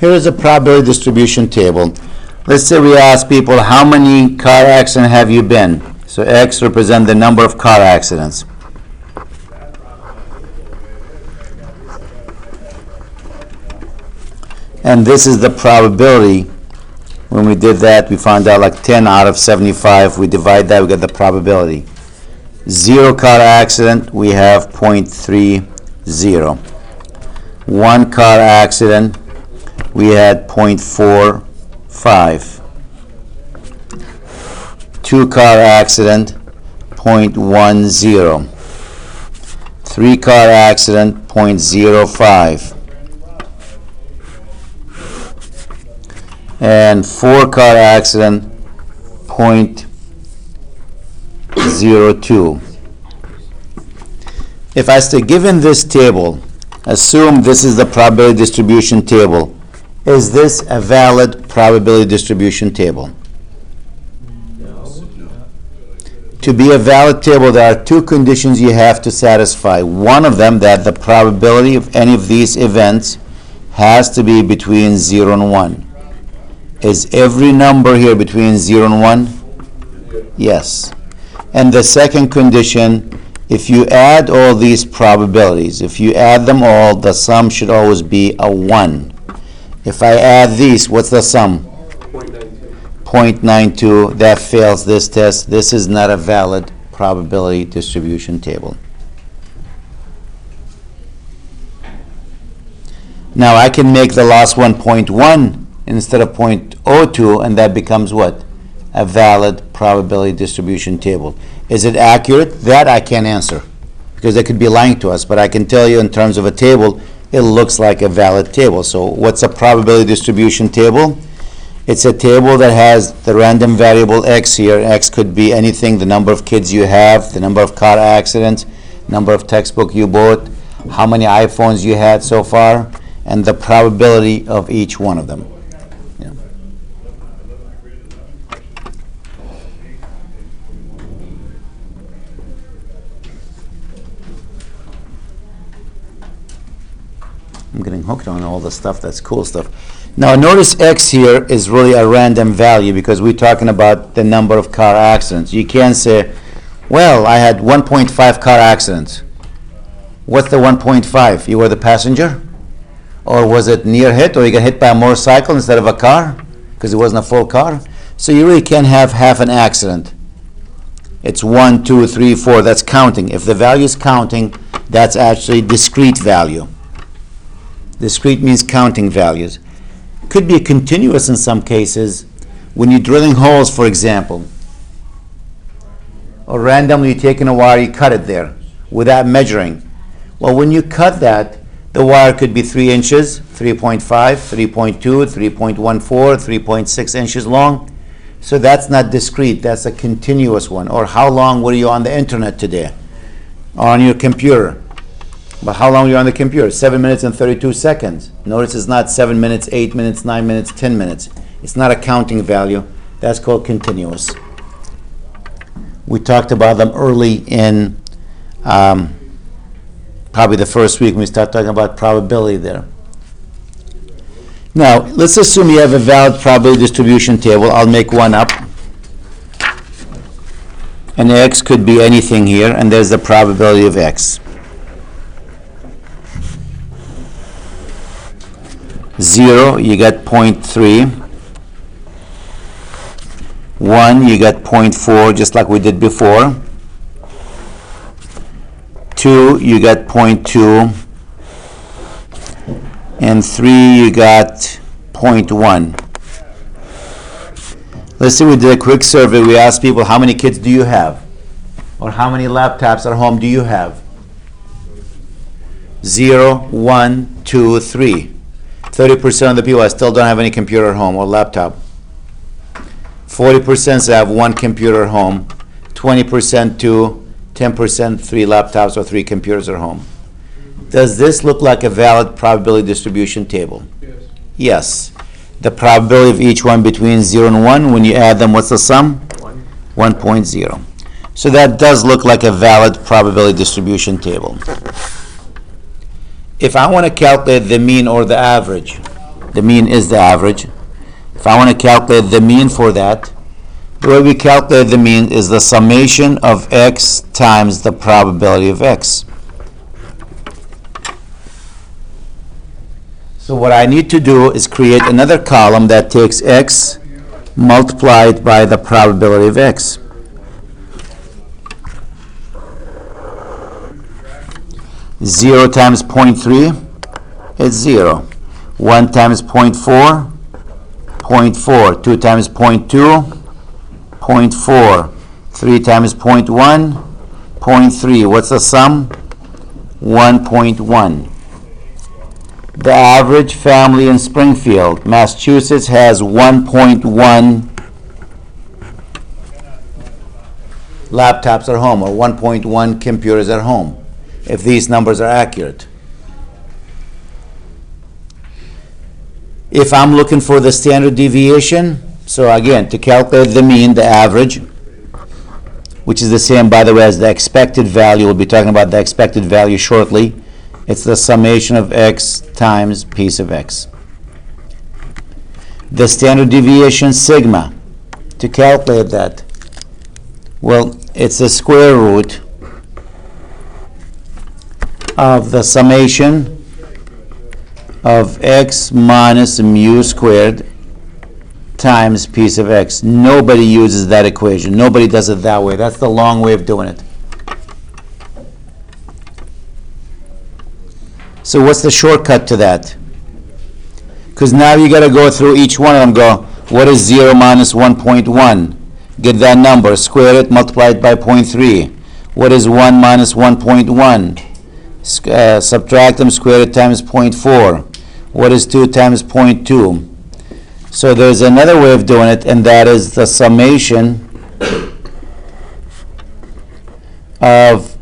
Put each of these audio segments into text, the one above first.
Here's a probability distribution table. Let's say we ask people, how many car accidents have you been? So X represents the number of car accidents. And this is the probability. When we did that, we found out like 10 out of 75. We divide that, we get the probability. 0 car accident, we have 0.30. 1 car accident, we had 0.45. 2 car accident, 0.10. 3 car accident, 0.05. And 4 car accident, 0.02. If I say, given this table, assume this is the probability distribution table. Is this a valid probability distribution table? To be a valid table, there are 2 conditions you have to satisfy. One of them, that the probability of any of these events has to be between 0 and 1. Is every number here between 0 and 1? Yes. And the second condition, if you add all these probabilities, if you add them all, the sum should always be a 1. If I add these, what's the sum? 0.92. That fails this test. This is not a valid probability distribution table. Now I can make the last one 0.1 instead of 0.02, and that becomes what? A valid probability distribution table. Is it accurate? That I can't answer, because they could be lying to us, but I can tell you in terms of a table, it looks like a valid table. So what's a probability distribution table? It's a table that has the random variable X here. X could be anything, the number of kids you have, the number of car accidents, number of textbooks you bought, how many iPhones you had so far, and the probability of each one of them. I'm getting hooked on all the stuff. That's cool stuff. Now notice X here is really a random value, because we're talking about the number of car accidents. You can't say, well, I had 1.5 car accidents. What's the 1.5? You were the passenger? Or was it near hit, or you got hit by a motorcycle instead of a car because it wasn't a full car? So you really can't have half an accident. It's 1, 2, 3, 4. That's counting. If the value is counting, that's actually discrete value. Discrete means counting values. Could be continuous in some cases. When you're drilling holes, for example, or randomly taking a wire, you cut it there without measuring. Well, when you cut that, the wire could be 3 inches, 3.5, 3.2, 3.14, 3.6 inches long. So that's not discrete, that's a continuous one. Or how long were you on the internet today? Or on your computer? But how long were you on the computer? 7 minutes and 32 seconds. Notice it's not 7 minutes, 8 minutes, 9 minutes, 10 minutes. It's not a counting value. That's called continuous. We talked about them early in probably the first week when we start talking about probability there. Now, let's assume you have a valid probability distribution table. I'll make one up. And X could be anything here, and there's the probability of X. 0, you get 0.3. 1, you get 0.4, just like we did before. 2, you get 0.2. And 3, you got 0.1. Let's say we did a quick survey. We asked people, how many kids do you have? Or how many laptops at home do you have? 0, 1, 2, 3. 30% of the people, I still don't have any computer at home or laptop. 40% say I have 1 computer at home. 20% 2. 10% 3 laptops or 3 computers at home. Does this look like a valid probability distribution table? Yes. The probability of each one between 0 and 1, when you add them, what's the sum? 1.0. So that does look like a valid probability distribution table. If I want to calculate the mean or the average, The mean is the average. If I want to calculate the mean for that, the way we calculate the mean is the summation of x times the probability of x. So what I need to do is create another column that takes x multiplied by the probability of x. Zero times 0.3 is 0. 1 times 0.4, 0.4. 2 times 0.2, 0.4. 3 times 0.1, 0.3. What's the sum? 1.1. The average family in Springfield, Massachusetts has 1.1 laptops at home, or 1.1 computers at home, if these numbers are accurate. If I'm looking for the standard deviation, so again, to calculate the mean, the average, which is the same, by the way, as the expected value, we'll be talking about the expected value shortly. It's the summation of x times piece of x. The standard deviation sigma, to calculate that, well, it's the square root of the summation of x minus mu squared times piece of x. Nobody uses that equation. Nobody does it that way. That's the long way of doing it. So what's the shortcut to that? Because now you got to go through each one of them, go, what is 0 minus 1.1? Get that number, square it, multiply it by 0.3. What is 1 minus 1.1? Subtract them, square it times 0.4. What is 2 times 0.2? So there's another way of doing it, and that is the summation of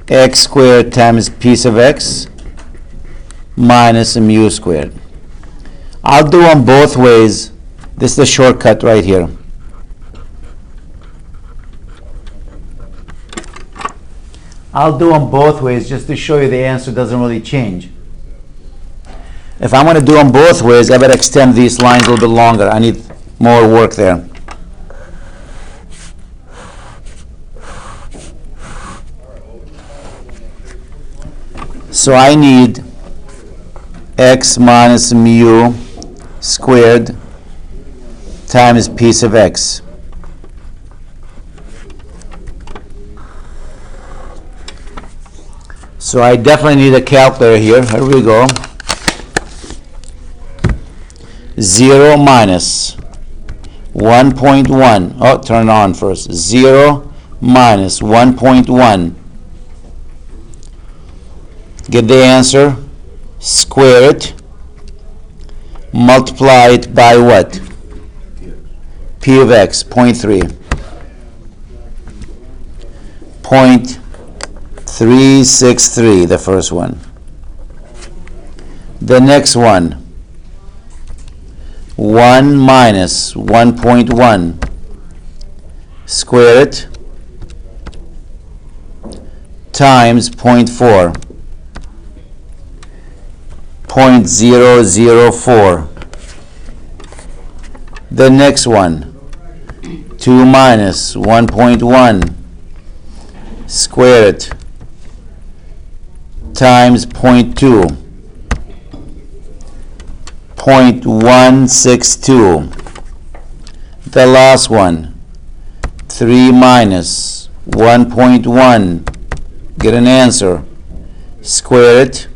x squared times piece of x minus mu squared. I'll do them both ways. This is the shortcut right here. I'll do them both ways just to show you the answer doesn't really change. If I'm going to do them both ways, I better extend these lines a little bit longer. I need more work there. So I need x minus mu squared times piece of x. So I definitely need a calculator here. Here we go. 0 minus 1.1. Oh, turn it on first. 0 minus 1.1. Get the answer. Square it. Multiply it by what? P of x, 0.3. 0.363, the first one. The next one. 1 minus 1.1. Square it times 0.4. 0.004. The next one. 2 minus 1.1. Square it times 0.2. 0.162. The last one, 3 minus 1.1. Get an answer. Square it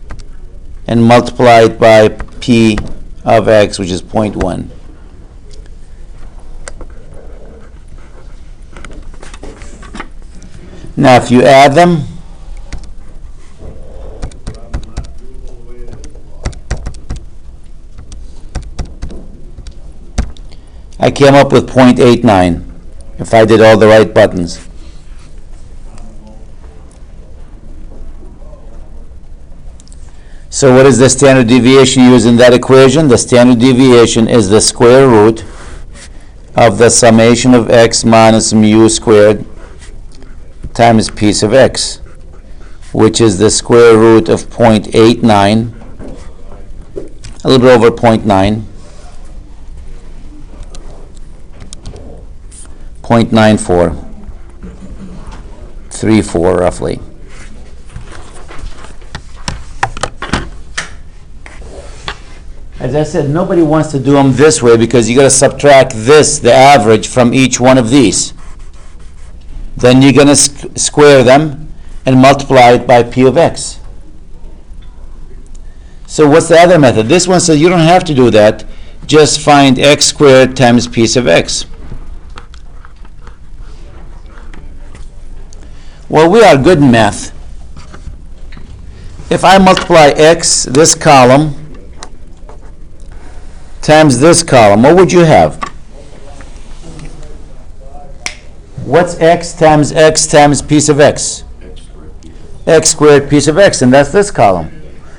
and multiply it by P of x, which is 0.1. Now if you add them, I came up with 0.89 if I did all the right buttons. So what is the standard deviation used in that equation? The standard deviation is the square root of the summation of x minus mu squared times piece of x, which is the square root of 0.89 a little bit over 0.9, 0.94, 34 roughly. As I said, nobody wants to do them this way because you got to subtract this, the average, from each one of these. Then you're going to square them and multiply it by P of X. So what's the other method? This one says you don't have to do that. Just find x squared times P of X. Well, we are good in math. If I multiply x, this column, times this column, what would you have? What's x times P of X? X squared P of X, and that's this column.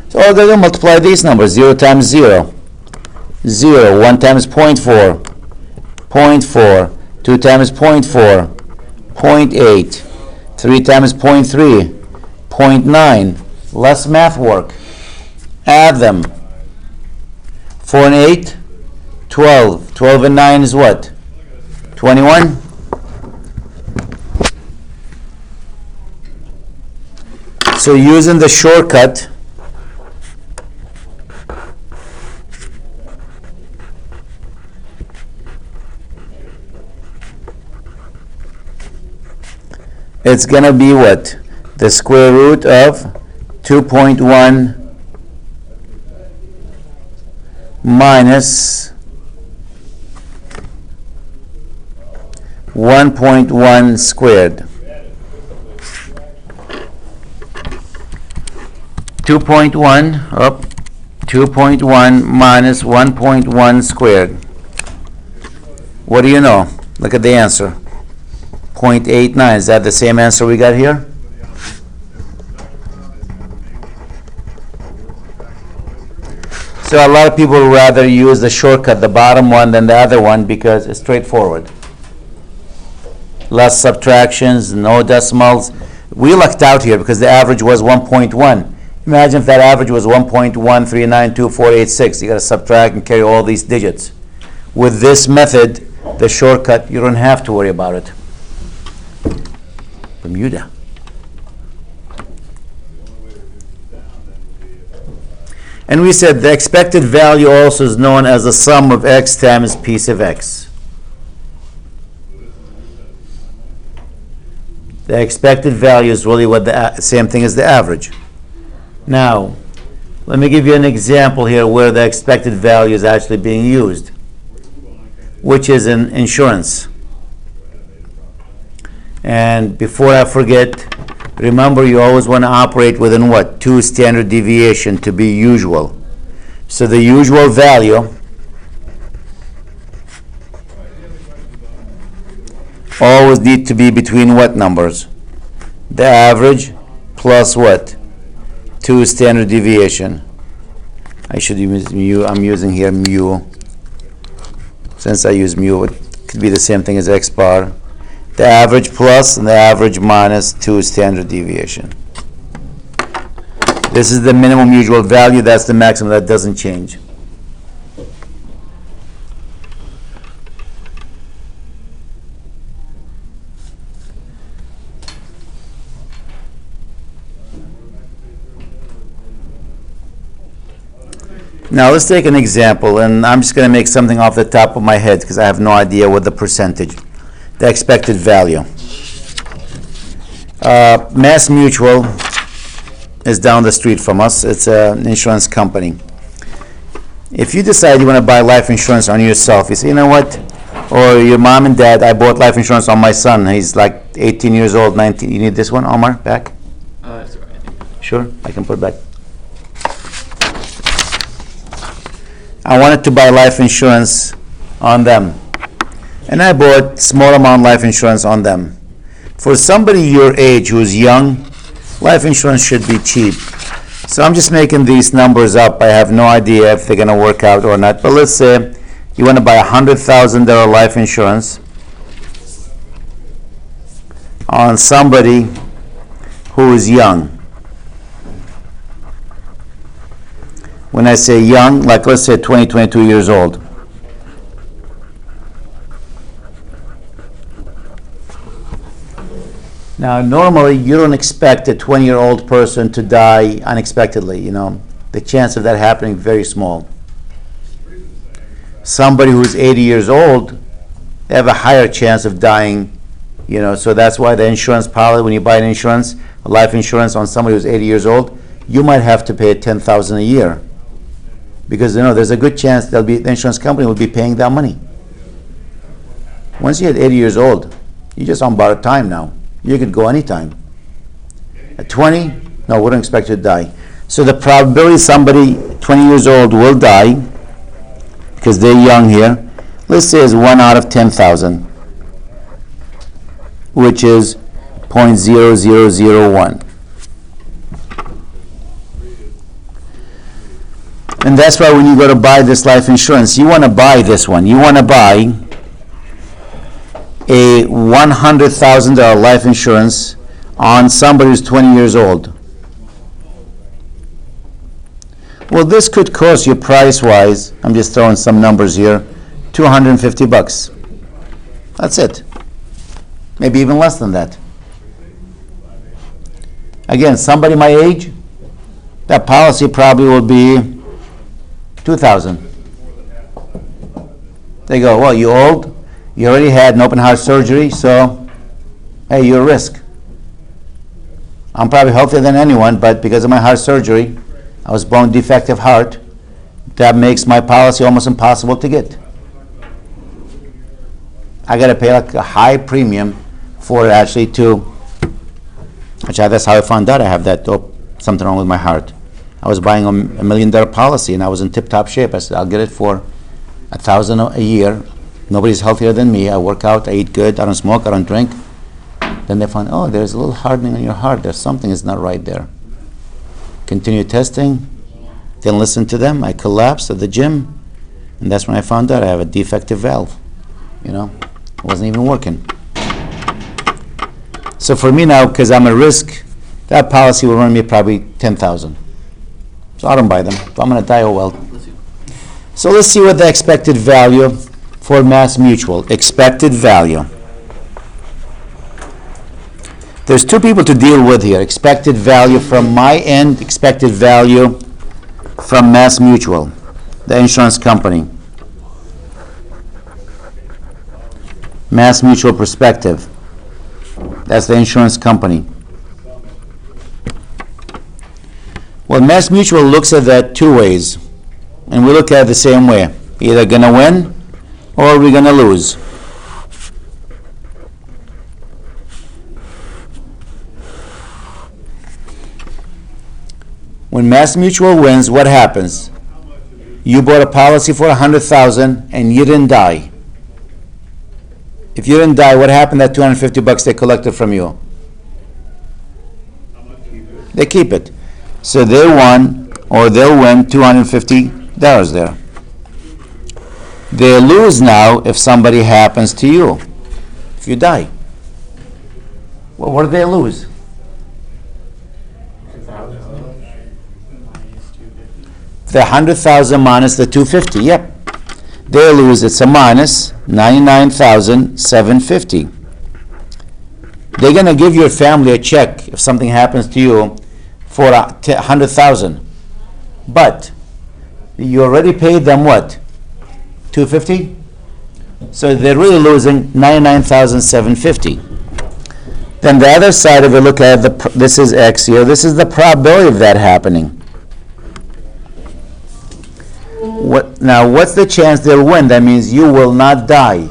So all they're going to multiply these numbers. 0 times 0, 0. 1 times 0.4, 0.4. 2 times 0.4, 0.8. 3 times 0.3, 0.9. Less math work. Add them. 4 and 8, 12. 12 and 9 is what? 21? So using the shortcut, it's going to be what? The square root of 2.1 minus 1.1 squared. 2.1 minus 1.1 squared. What do you know? Look at the answer. 0.89. Is that the same answer we got here? So a lot of people would rather use the shortcut, the bottom one, than the other one because it's straightforward. Less subtractions, no decimals. We lucked out here because the average was 1.1. Imagine if that average was 1.1392486. You got to subtract and carry all these digits. With this method, the shortcut, you don't have to worry about it. Bermuda. And we said the expected value also is known as the sum of x times P of X. The expected value is really what the same thing as the average. Now, let me give you an example here where the expected value is actually being used, which is in insurance. And before I forget, remember you always want to operate within what? 2 standard deviation to be usual. So the usual value always need to be between what numbers? The average plus what? 2 standard deviation. I should use mu. I'm using here mu. Since I use mu, it could be the same thing as x bar. The average plus and the average minus 2 standard deviation. This is the minimum usual value. That's the maximum. That doesn't change. Now let's take an example, and I'm just going to make something off the top of my head because I have no idea what the percentage, the expected value. Mass Mutual is down the street from us. It's an insurance company. If you decide you want to buy life insurance on yourself, you say, you know what? Or your mom and dad, I bought life insurance on my son. He's like 18 years old, 19. You need this one, Omar, back? That's all right. Sure, I can put it back. I wanted to buy life insurance on them. And I bought small amount life insurance on them. For somebody your age who's young, life insurance should be cheap. So I'm just making these numbers up. I have no idea if they're going to work out or not. But let's say you want to buy $100,000 life insurance on somebody who is young. When I say young, like let's say 20, 22 years old. Now, normally you don't expect a 20-year-old person to die unexpectedly. The chance of that happening is very small. Somebody who's 80 years old, they have a higher chance of dying. So that's why the insurance policy, when you buy an insurance, a life insurance on somebody who's 80 years old, you might have to pay $10,000 a year, because there's a good chance the insurance company will be paying that money. Once you hit 80 years old, you're just on borrowed time now. You could go anytime. At 20, no, we don't expect you to die. So the probability somebody 20 years old will die, because they're young here, let's say is 1 out of 10,000, which is 0.0001. And that's why when you go to buy this life insurance, you want to buy this one. You want to buy a $100,000 life insurance on somebody who's 20 years old. Well, this could cost you price-wise, I'm just throwing some numbers here, $250. That's it. Maybe even less than that. Again, somebody my age, that policy probably will be $2,000. They go, well, you old, you already had an open heart surgery, so hey, you're a risk. I'm probably healthier than anyone, but because of my heart surgery, I was born defective heart. That makes my policy almost impossible to get. I got to pay like a high premium for it actually that's how I found out I have that something wrong with my heart. I was buying a $1 million policy and I was in tip-top shape. I said, I'll get it for $1,000 a year. Nobody's healthier than me. I work out, I eat good, I don't smoke, I don't drink. Then they found, oh, there's a little hardening in your heart. There's something is not right there. Continue testing. Didn't listen to them. I collapsed at the gym. And that's when I found out I have a defective valve. It wasn't even working. So for me now, because I'm a risk, that policy will run me probably $10,000. So I don't buy them. If I'm going to die, oh well. So let's see what the expected value for Mass Mutual. Expected value. There's two people to deal with here. Expected value from my end, expected value from Mass Mutual, the insurance company. Mass Mutual perspective. That's the insurance company. Well, Mass Mutual looks at that two ways, and we look at it the same way. Either going to win or we're going to lose. When Mass Mutual wins, what happens? You bought a policy for $100,000 and you didn't die. If you didn't die, what happened? That $250 they collected from you. They keep it. So they won, or they'll win $250 there. They lose now if somebody happens to you. If you die. Well, what do they lose? The $100,000 minus the $250. Yep. They lose. It's a minus $99,750. They're going to give your family a check if something happens to you for $100,000. But you already paid them what? $250? So they're really losing $99,750. Then the other side of it, look at this is X here. This is the probability of that happening. Now, what's the chance they'll win? That means you will not die.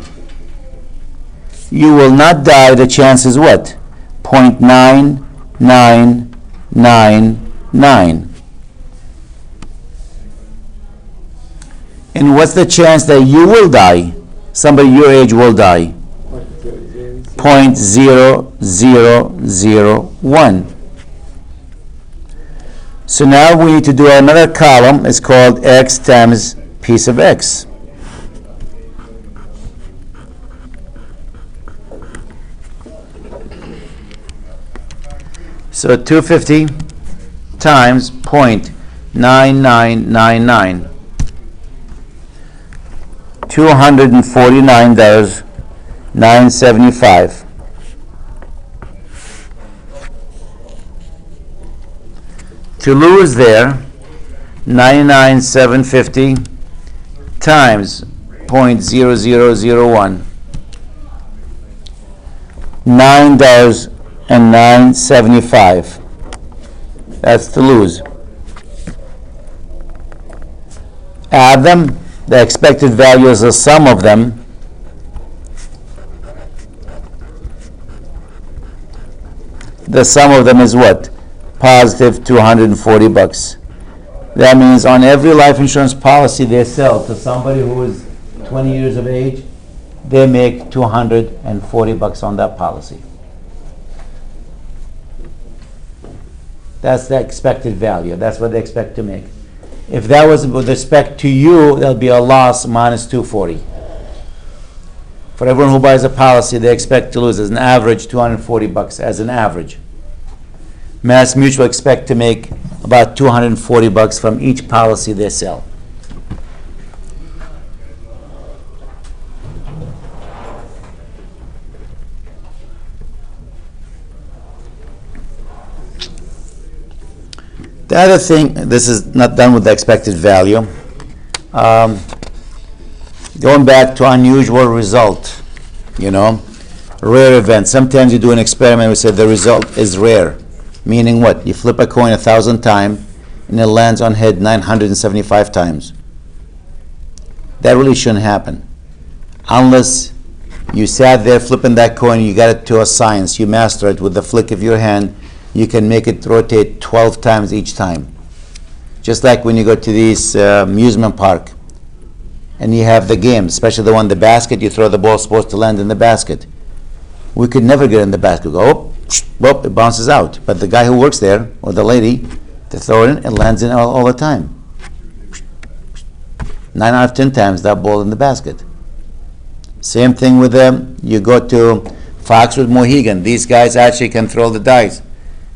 You will not die. The chance is what? 0.9999. And what's the chance that you will die? Somebody your age will die. 0.0001. So now we need to do another column. It's called X times piece of X. So 250 times $249, $249.975. To lose there, 99,750 times 0.0001, $9.975. That's to lose. Add them. The expected value is the sum of them. The sum of them is what? Positive $240. That means on every life insurance policy they sell to somebody who is 20 years of age, they make $240 on that policy. That's the expected value. That's what they expect to make. If that was with respect to you, there'll be a loss minus $240. For everyone who buys a policy, they expect to lose as an average $240 as an average. Mass Mutual expect to make about $240 from each policy they sell. The other thing, this is not done with the expected value. Going back to unusual result, rare event. Sometimes you do an experiment, we say the result is rare. Meaning what? You flip a coin 1,000 times and it lands on head 975 times. That really shouldn't happen. Unless you sat there flipping that coin, you got it to a science, you master it with the flick of your hand, you can make it rotate 12 times each time. Just like when you go to this amusement park and you have the game, especially the one, the basket, you throw the ball, supposed to land in the basket. We could never get in the basket. Go, oh, it bounces out. But the guy who works there, or the lady, they throw it in, it lands in all the time. 9 out of 10 times that ball in the basket. Same thing with them. You go to Foxwood Mohegan. These guys actually can throw the dice.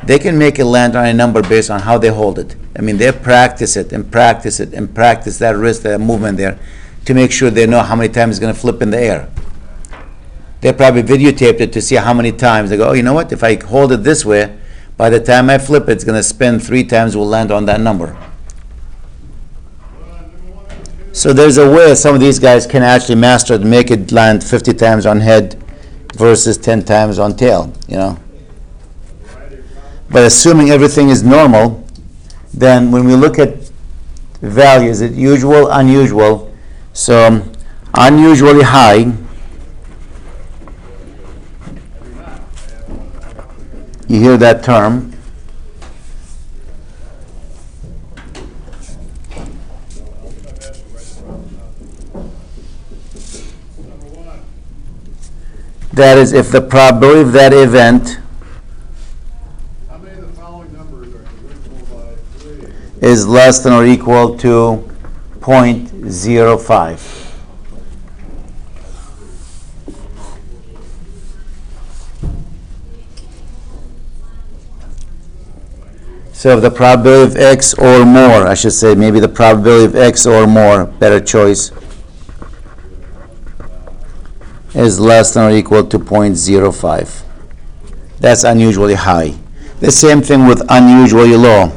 They can make it land on a number based on how they hold it. I mean, they practice it and practice it and practice that wrist, that movement there, to make sure they know how many times it's going to flip in the air. They probably videotaped it to see how many times. They go, oh, you know what? If I hold it this way, by the time I flip it, it's going to spin 3 times, will land on that number. So there's a way some of these guys can actually master it, make it land 50 times on head versus 10 times on tail, But assuming everything is normal, then when we look at values, is it usual, unusual? So unusually high, you hear that term. That is if the probability of that event is less than or equal to 0.05. So if the probability of X or more, I should say, maybe the probability of X or more, better choice, is less than or equal to 0.05. That's unusually high. The same thing with unusually low.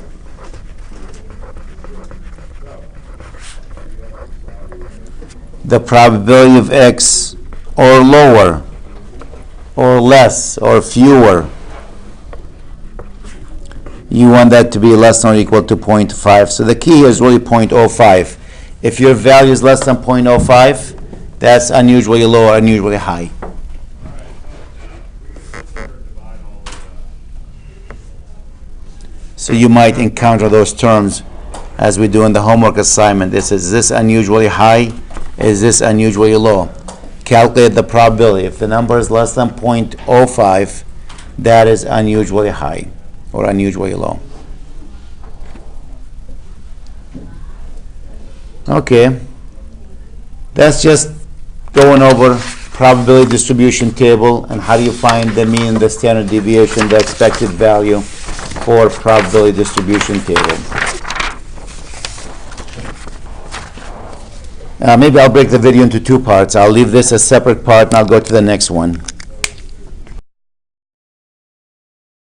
The probability of X or lower or less or fewer, you want that to be less than or equal to 0.5. So the key here is really 0.05. If your value is less than 0.05, that's unusually low or unusually high. So you might encounter those terms as we do in the homework assignment. This is this unusually high? Is this unusually low? Calculate the probability. If the number is less than 0.05, that is unusually high or unusually low. Okay. That's just going over probability distribution table and how do you find the mean, the standard deviation, the expected value for probability distribution table. Maybe I'll break the video into two parts. I'll leave this a separate part and I'll go to the next one.